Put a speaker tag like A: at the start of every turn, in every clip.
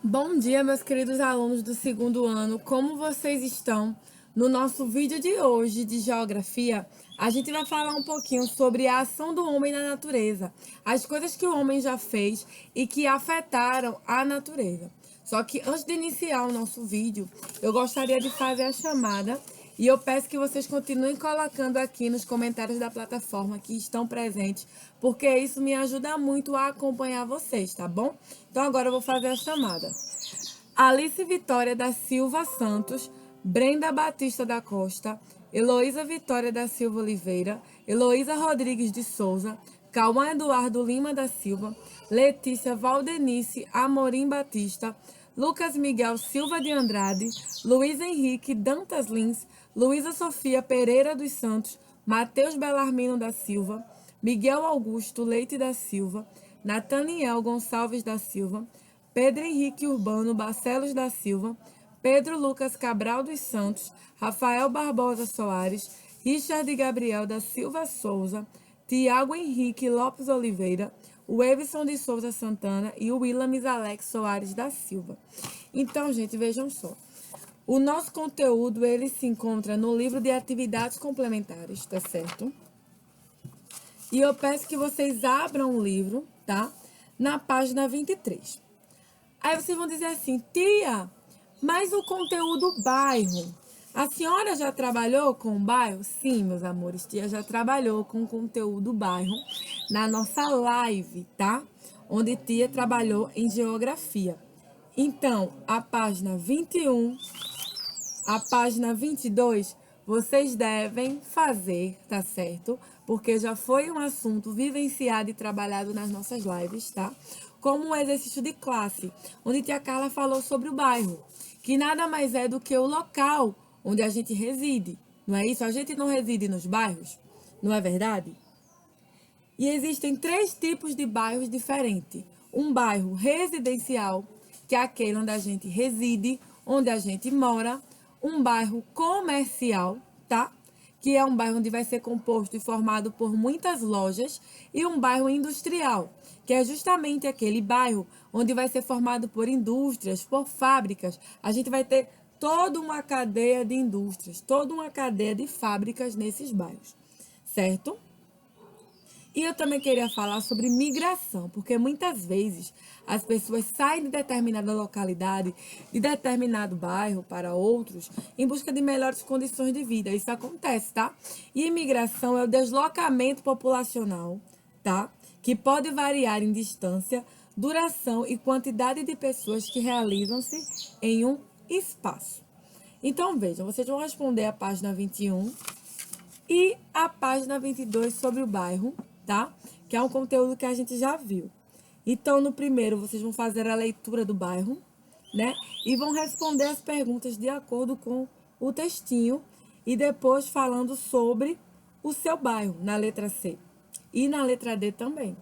A: Bom dia, meus queridos alunos do segundo ano. Como vocês estão? No nosso vídeo de hoje de geografia, a gente vai falar um pouquinho sobre a ação do homem na natureza, as coisas que o homem já fez e que afetaram a natureza. Só que antes de iniciar o nosso vídeo, eu gostaria de fazer a chamada e eu peço que vocês continuem colocando aqui nos comentários da plataforma que estão presentes, porque isso me ajuda muito a acompanhar vocês, tá bom? Então agora eu vou fazer a chamada. Alice Vitória da Silva Santos, Brenda Batista da Costa, Heloísa Vitória da Silva Oliveira, Heloísa Rodrigues de Souza, Cauã Eduardo Lima da Silva, Letícia Valdenice Amorim Batista, Lucas Miguel Silva de Andrade, Luiz Henrique Dantas Lins, Luísa Sofia Pereira dos Santos, Matheus Belarmino da Silva, Miguel Augusto Leite da Silva, Nathaniel Gonçalves da Silva, Pedro Henrique Urbano Barcelos da Silva, Pedro Lucas Cabral dos Santos, Rafael Barbosa Soares, Richard Gabriel da Silva Souza, Tiago Henrique Lopes Oliveira, o Evson de Souza Santana e o Willamis Alex Soares da Silva. Então, gente, vejam só. O nosso conteúdo, ele se encontra no livro de atividades complementares, tá certo? E eu peço que vocês abram o livro, tá? Na página 23. Aí vocês vão dizer assim, tia, mas o conteúdo bairro, a senhora já trabalhou com o bairro? Sim, meus amores, tia já trabalhou com o conteúdo bairro na nossa live, tá? Onde tia trabalhou em geografia. Então, a página 21, a página 22, vocês devem fazer, tá certo? Porque já foi um assunto vivenciado e trabalhado nas nossas lives, tá? Como um exercício de classe, onde tia Carla falou sobre o bairro, que nada mais é do que o local onde a gente reside, não é isso? A gente não reside nos bairros, não é verdade? E existem 3 tipos de bairros diferentes. Um bairro residencial, que é aquele onde a gente reside, onde a gente mora. Um bairro comercial, tá? Que é um bairro onde vai ser composto e formado por muitas lojas. E um bairro industrial, que é justamente aquele bairro onde vai ser formado por indústrias, por fábricas. A gente vai ter toda uma cadeia de indústrias, toda uma cadeia de fábricas nesses bairros, certo? E eu também queria falar sobre migração, porque muitas vezes as pessoas saem de determinada localidade, de determinado bairro para outros, em busca de melhores condições de vida. Isso acontece, tá? E imigração é o deslocamento populacional, tá? Que pode variar em distância, duração e quantidade de pessoas que realizam-se em um espaço. Então, vejam, vocês vão responder a página 21 e a página 22 sobre o bairro, tá? Que é um conteúdo que a gente já viu. Então, no primeiro, vocês vão fazer a leitura do bairro, né? E vão responder as perguntas de acordo com o textinho e depois falando sobre o seu bairro, na letra C. E na letra D também.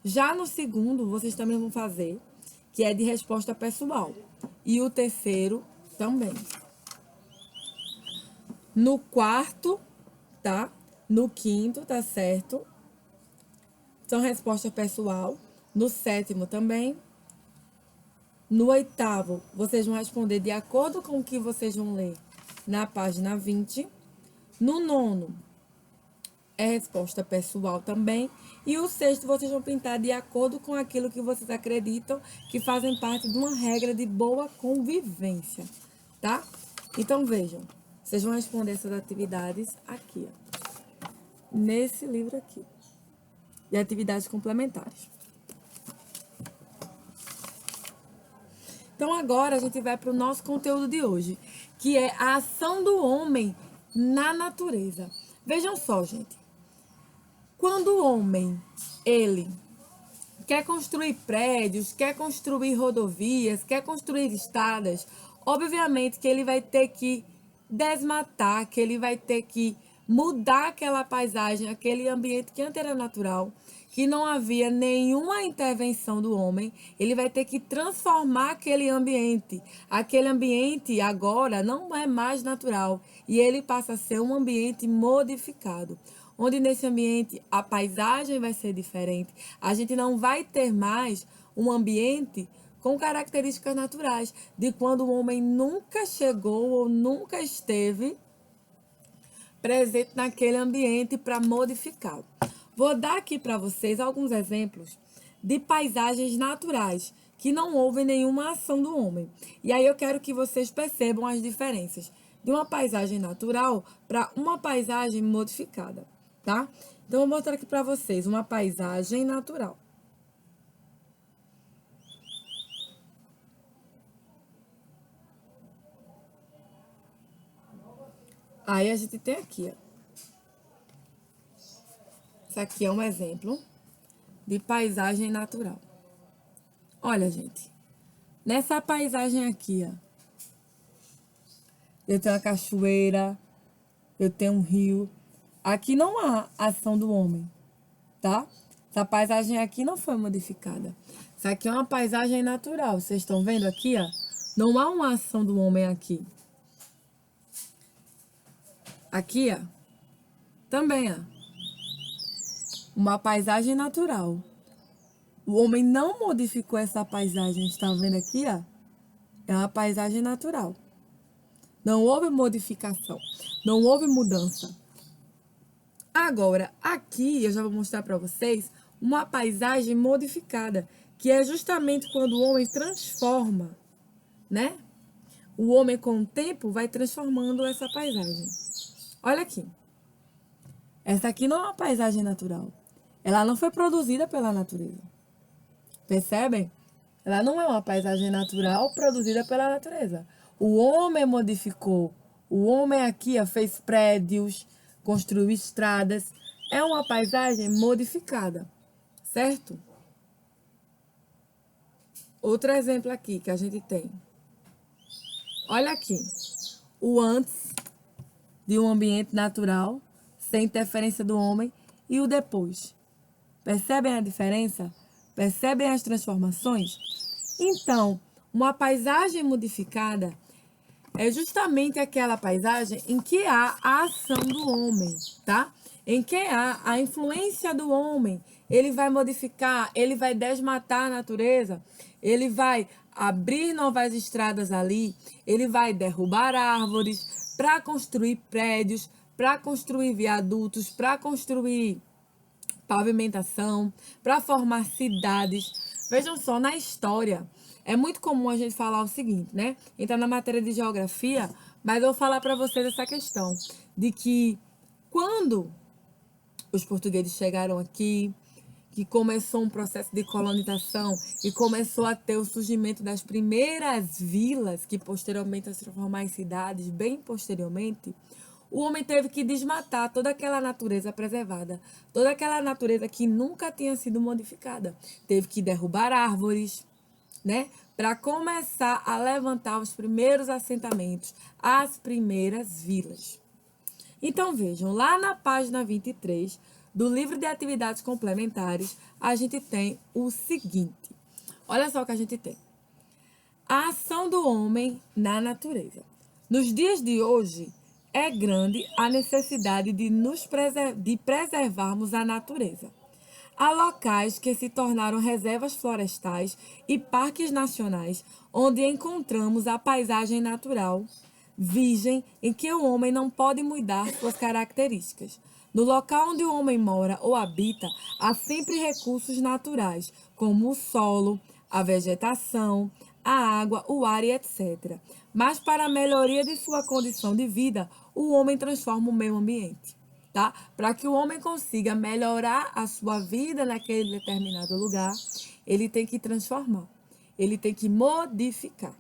A: Já no segundo, vocês também vão fazer, que é de resposta pessoal. E o terceiro também. No quarto, tá? No quinto, tá certo? São resposta pessoal. No sétimo também. No oitavo, vocês vão responder de acordo com o que vocês vão ler na página 20. No nono, é resposta pessoal também. E o sexto, vocês vão pintar de acordo com aquilo que vocês acreditam que fazem parte de uma regra de boa convivência, tá? Então, vejam. Vocês vão responder essas atividades aqui, ó, nesse livro aqui, de atividades complementares. Então, agora a gente vai para o nosso conteúdo de hoje, que é a ação do homem na natureza. Vejam só, gente. Quando o homem, ele quer construir prédios, quer construir rodovias, quer construir estradas, obviamente que ele vai ter que desmatar, que ele vai ter que mudar aquela paisagem, aquele ambiente que antes era natural, que não havia nenhuma intervenção do homem, ele vai ter que transformar aquele ambiente. Aquele ambiente agora não é mais natural e ele passa a ser um ambiente modificado, onde nesse ambiente a paisagem vai ser diferente. A gente não vai ter mais um ambiente com características naturais, de quando o homem nunca chegou ou nunca esteve presente naquele ambiente para modificá-lo. Vou dar aqui para vocês alguns exemplos de paisagens naturais que não houve nenhuma ação do homem. E aí eu quero que vocês percebam as diferenças de uma paisagem natural para uma paisagem modificada, tá? Então, eu vou mostrar aqui para vocês uma paisagem natural. Aí a gente tem aqui, ó. Isso aqui é um exemplo de paisagem natural. Olha, gente, nessa paisagem aqui, ó, eu tenho uma cachoeira, eu tenho um rio. Aqui não há ação do homem, tá? Essa paisagem aqui não foi modificada. Isso aqui é uma paisagem natural. Vocês estão vendo aqui, ó? Não há uma ação do homem aqui. Aqui, ó, também, ó, uma paisagem natural. O homem não modificou essa paisagem. Está vendo aqui, ó? É uma paisagem natural. Não houve modificação. Não houve mudança. Agora, aqui eu já vou mostrar para vocês uma paisagem modificada, que é justamente quando o homem transforma, né? O homem, com o tempo, vai transformando essa paisagem. Olha aqui. Essa aqui não é uma paisagem natural. Ela não foi produzida pela natureza. Percebem? Ela não é uma paisagem natural produzida pela natureza. O homem modificou. O homem aqui, ó, fez prédios, construiu estradas. É uma paisagem modificada, certo? Outro exemplo aqui que a gente tem. Olha aqui. O antes de um ambiente natural, sem interferência do homem, e o depois. Percebem a diferença? Percebem as transformações? Então, uma paisagem modificada é justamente aquela paisagem em que há a ação do homem, tá? Em que há a influência do homem. Ele vai modificar, ele vai desmatar a natureza, ele vai abrir novas estradas ali, ele vai derrubar árvores para construir prédios, para construir viadutos, para construir pavimentação, para formar cidades. Vejam só, na história, é muito comum a gente falar o seguinte, né? Entrar na matéria de geografia, mas eu vou falar para vocês essa questão de que quando os portugueses chegaram aqui, que começou um processo de colonização e começou a ter o surgimento das primeiras vilas, que posteriormente se transformaram em cidades, bem posteriormente, o homem teve que desmatar toda aquela natureza preservada, toda aquela natureza que nunca tinha sido modificada. Teve que derrubar árvores, né, para começar a levantar os primeiros assentamentos, as primeiras vilas. Então, vejam, lá na página 23 do livro de atividades complementares, a gente tem o seguinte. Olha só o que a gente tem. A ação do homem na natureza. Nos dias de hoje, é grande a necessidade de preservarmos a natureza. Há locais que se tornaram reservas florestais e parques nacionais, onde encontramos a paisagem natural, virgem, em que o homem não pode mudar suas características. No local onde o homem mora ou habita, há sempre recursos naturais, como o solo, a vegetação, a água, o ar e etc. Mas para a melhoria de sua condição de vida, o homem transforma o meio ambiente, tá? Para que o homem consiga melhorar a sua vida naquele determinado lugar, ele tem que transformar, ele tem que modificar.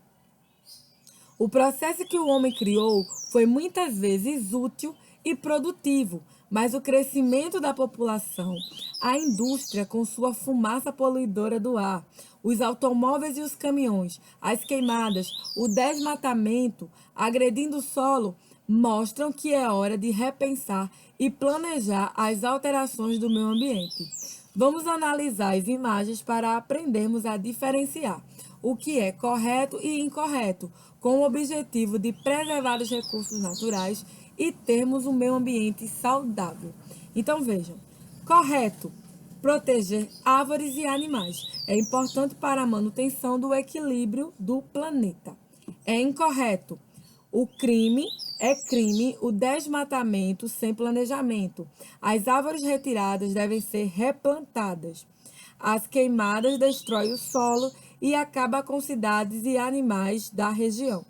A: O processo que o homem criou foi muitas vezes útil e produtivo, mas o crescimento da população, a indústria com sua fumaça poluidora do ar, os automóveis e os caminhões, as queimadas, o desmatamento, agredindo o solo, mostram que é hora de repensar e planejar as alterações do meio ambiente. Vamos analisar as imagens para aprendermos a diferenciar o que é correto e incorreto, com o objetivo de preservar os recursos naturais e termos um meio ambiente saudável. Então, vejam, correto proteger árvores e animais. É importante para a manutenção do equilíbrio do planeta. É incorreto. É crime o desmatamento sem planejamento. As árvores retiradas devem ser replantadas. As queimadas destroem o solo e acabam com cidades e animais da região.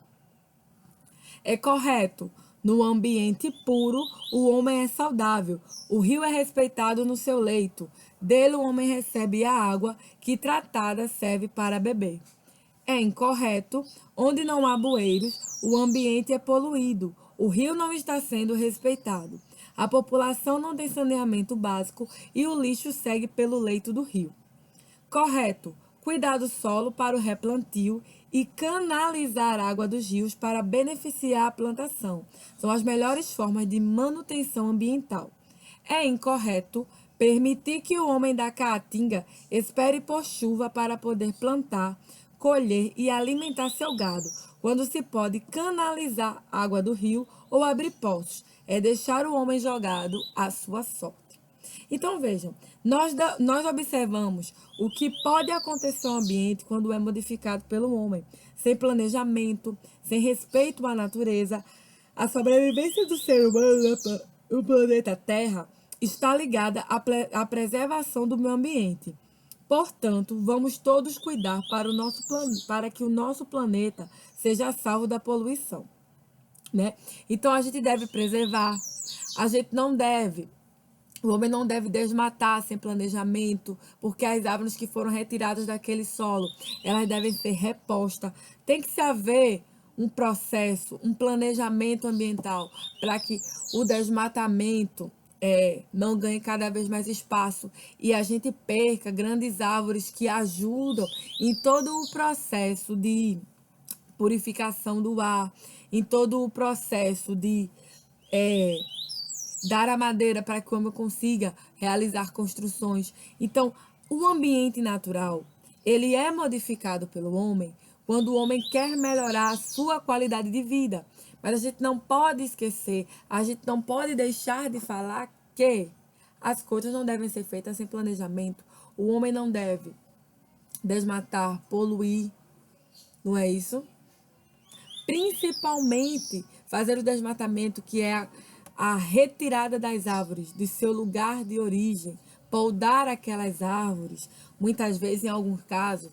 A: É correto. No ambiente puro, o homem é saudável. O rio é respeitado no seu leito. Dele o homem recebe a água que tratada serve para beber. É incorreto. Onde não há bueiros, o ambiente é poluído. O rio não está sendo respeitado. A população não tem saneamento básico e o lixo segue pelo leito do rio. Correto. Cuidar do solo para o replantio e canalizar a água dos rios para beneficiar a plantação. São as melhores formas de manutenção ambiental. É incorreto permitir que o homem da caatinga espere por chuva para poder plantar, colher e alimentar seu gado, quando se pode canalizar a água do rio ou abrir poços. É deixar o homem jogado à sua sorte. Então, vejam, nós observamos o que pode acontecer ao ambiente quando é modificado pelo homem, sem planejamento, sem respeito à natureza. A sobrevivência do ser humano no planeta Terra está ligada à preservação do meio ambiente. Portanto, vamos todos cuidar para que o nosso planeta seja salvo da poluição, né? Então, a gente deve preservar, a gente não deve. O homem não deve desmatar sem planejamento, porque as árvores que foram retiradas daquele solo, elas devem ser repostas. Tem que se haver um processo, um planejamento ambiental para que o desmatamento não ganhe cada vez mais espaço e a gente perca grandes árvores que ajudam em todo o processo de purificação do ar, em todo o processo de dar a madeira para que o homem consiga realizar construções. Então, o ambiente natural, ele é modificado pelo homem quando o homem quer melhorar a sua qualidade de vida. Mas a gente não pode esquecer, a gente não pode deixar de falar que as coisas não devem ser feitas sem planejamento. O homem não deve desmatar, poluir, não é isso? Principalmente fazer o desmatamento, que é a retirada das árvores de seu lugar de origem, podar aquelas árvores, muitas vezes, em alguns casos,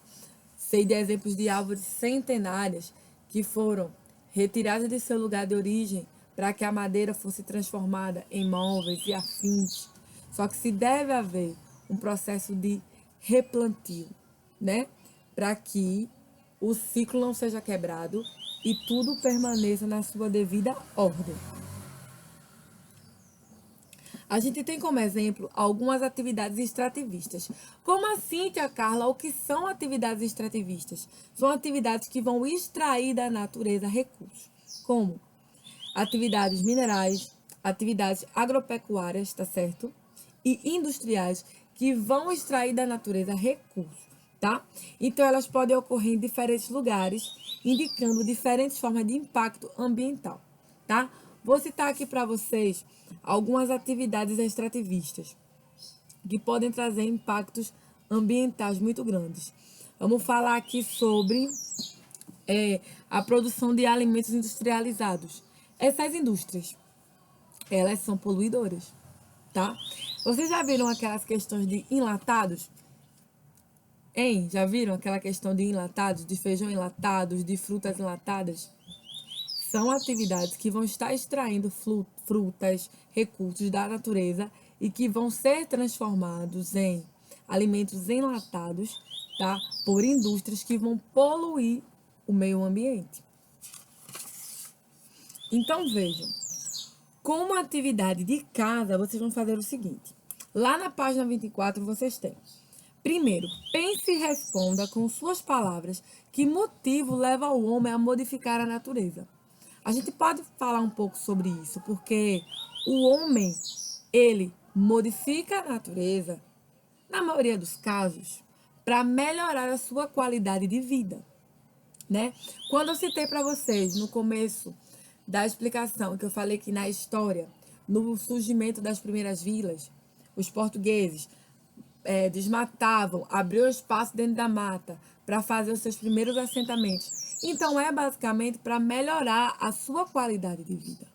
A: sei de exemplos de árvores centenárias que foram retiradas de seu lugar de origem para que a madeira fosse transformada em móveis e afins. Só que se deve haver um processo de replantio, né? Para que o ciclo não seja quebrado e tudo permaneça na sua devida ordem. A gente tem como exemplo algumas atividades extrativistas. Como assim, tia Carla, o que são atividades extrativistas? São atividades que vão extrair da natureza recursos, como atividades minerais, atividades agropecuárias, tá certo? E industriais, que vão extrair da natureza recursos, tá? Então, elas podem ocorrer em diferentes lugares, indicando diferentes formas de impacto ambiental, tá? Vou citar aqui para vocês algumas atividades extrativistas que podem trazer impactos ambientais muito grandes. Vamos falar aqui sobre a produção de alimentos industrializados. Essas indústrias, elas são poluidoras, tá? Vocês já viram aquelas questões de enlatados? Hein? Já viram aquela questão de enlatados, de feijão enlatados, de frutas enlatadas? São atividades que vão estar extraindo frutas, recursos da natureza e que vão ser transformados em alimentos enlatados, tá? Por indústrias que vão poluir o meio ambiente. Então, vejam, como atividade de casa, vocês vão fazer o seguinte. Lá na página 24, vocês têm. Primeiro, pense e responda com suas palavras que motivo leva o homem a modificar a natureza. A gente pode falar um pouco sobre isso, porque o homem, ele modifica a natureza, na maioria dos casos, para melhorar a sua qualidade de vida, né? Quando eu citei para vocês, no começo da explicação, que eu falei que na história, no surgimento das primeiras vilas, os portugueses desmatavam, abriam espaço dentro da mata para fazer os seus primeiros assentamentos. Então, é basicamente para melhorar a sua qualidade de vida,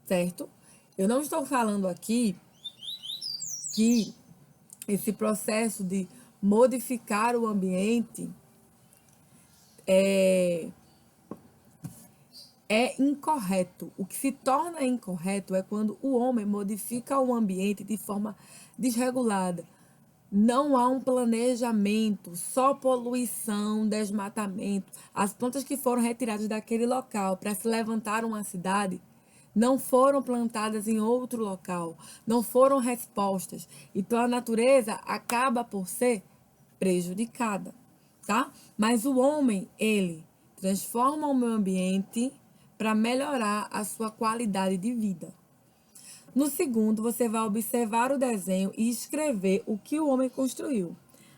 A: certo? Eu não estou falando aqui que esse processo de modificar o ambiente é incorreto. O que se torna incorreto é quando o homem modifica o ambiente de forma desregulada. Não há um planejamento, só poluição, desmatamento. As plantas que foram retiradas daquele local para se levantar uma cidade não foram plantadas em outro local, não foram respostas. Então a natureza acaba por ser prejudicada, tá? Mas o homem, ele transforma o meio ambiente para melhorar a sua qualidade de vida. No segundo, você vai observar o desenho e escrever o que o homem construiu.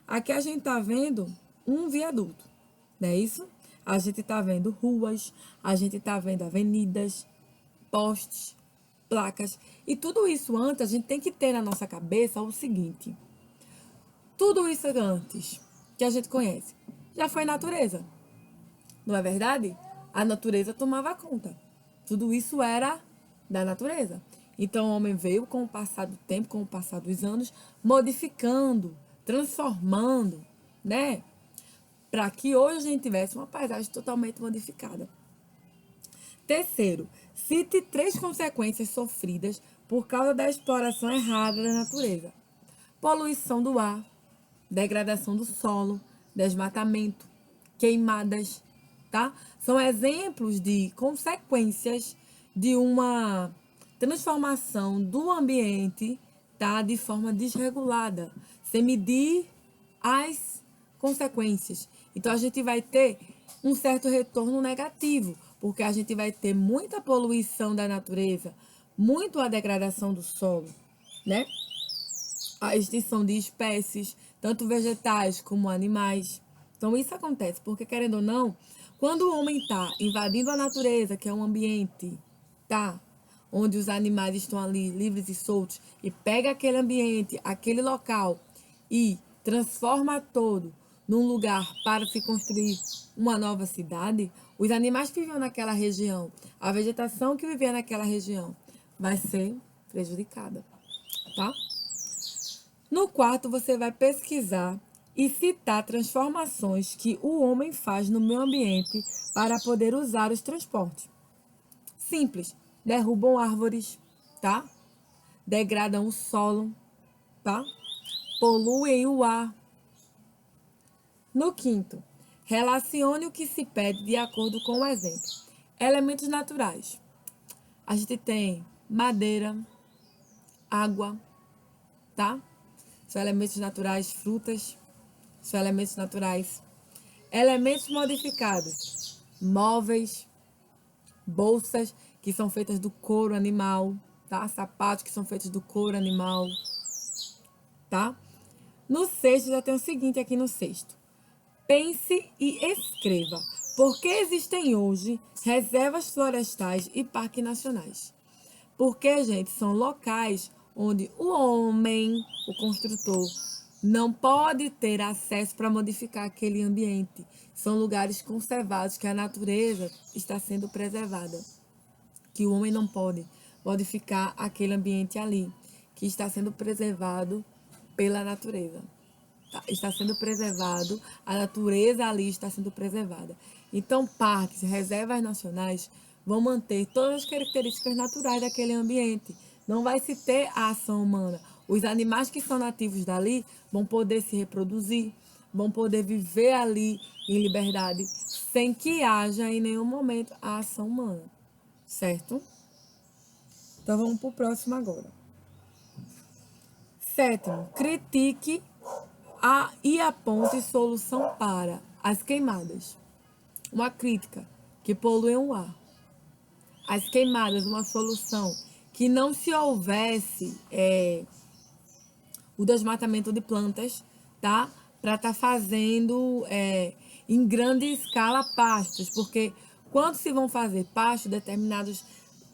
A: Aqui a gente está vendo um viaduto, não é isso? A gente está vendo ruas, a gente está vendo avenidas, postes, placas. E tudo isso antes, a gente tem que ter na nossa cabeça o seguinte. Tudo isso antes que a gente conhece já foi natureza. Não é verdade? A natureza tomava conta. Tudo isso era da natureza. Então o homem veio com o passar do tempo, com o passar dos anos, modificando, transformando, né? Para que hoje a gente tivesse uma paisagem totalmente modificada. Terceiro, cite 3 consequências sofridas por causa da exploração errada da natureza: poluição do ar, degradação do solo, desmatamento, queimadas, tá? São exemplos de consequências de uma transformação do ambiente, tá? De forma desregulada, sem medir as consequências. Então a gente vai ter um certo retorno negativo, porque a gente vai ter muita poluição da natureza, muito a degradação do solo, né? A extinção de espécies, tanto vegetais como animais. Então isso acontece porque, querendo ou não, quando o homem está invadindo a natureza, que é um ambiente, tá? Onde os animais estão ali livres e soltos, e pega aquele ambiente, aquele local e transforma todo num lugar para se construir uma nova cidade, os animais que viviam naquela região, a vegetação que vivia naquela região vai ser prejudicada, tá? No quarto, você vai pesquisar e citar transformações que o homem faz no meio ambiente para poder usar os transportes. Simples. Derrubam árvores, tá? Degradam o solo, tá? Poluem o ar. No quinto, relacione o que se pede de acordo com o exemplo. Elementos naturais. A gente tem madeira, água, tá? São elementos naturais, frutas, são elementos naturais. Elementos modificados, móveis, bolsas que são feitas do couro animal, tá? Sapatos que são feitos do couro animal, tá? No sexto, já tem o seguinte aqui no sexto. Pense e escreva. Por que existem hoje reservas florestais e parques nacionais? Porque, gente, são locais onde o homem, o construtor, não pode ter acesso para modificar aquele ambiente. São lugares conservados que a natureza está sendo preservada, que o homem não pode modificar aquele ambiente ali, que está sendo preservado pela natureza. Está sendo preservado, a natureza ali está sendo preservada. Então, parques, reservas nacionais vão manter todas as características naturais daquele ambiente. Não vai se ter a ação humana. Os animais que são nativos dali vão poder se reproduzir, vão poder viver ali em liberdade, sem que haja em nenhum momento a ação humana. Certo? Então vamos para o próximo agora. Sétimo, critique e aponte solução para as queimadas. Uma crítica que poluem o ar. As queimadas, uma solução que não se houvesse o desmatamento de plantas, tá? Para estar fazendo em grande escala pastos, porque quando se vão fazer pastos, determinadas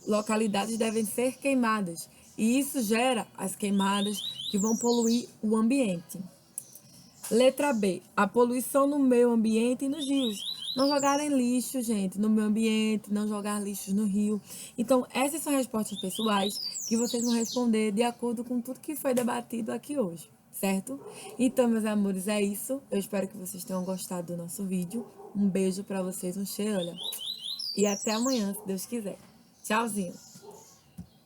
A: localidades devem ser queimadas. E isso gera as queimadas que vão poluir o ambiente. Letra B, a poluição no meio ambiente e nos rios. Não jogarem lixo, gente, no meio ambiente, não jogar lixos no rio. Então, essas são respostas pessoais que vocês vão responder de acordo com tudo que foi debatido aqui hoje, certo? Então, meus amores, é isso. Eu espero que vocês tenham gostado do nosso vídeo. Um beijo pra vocês, um cheiro, olha. E até amanhã, se Deus quiser. Tchauzinho.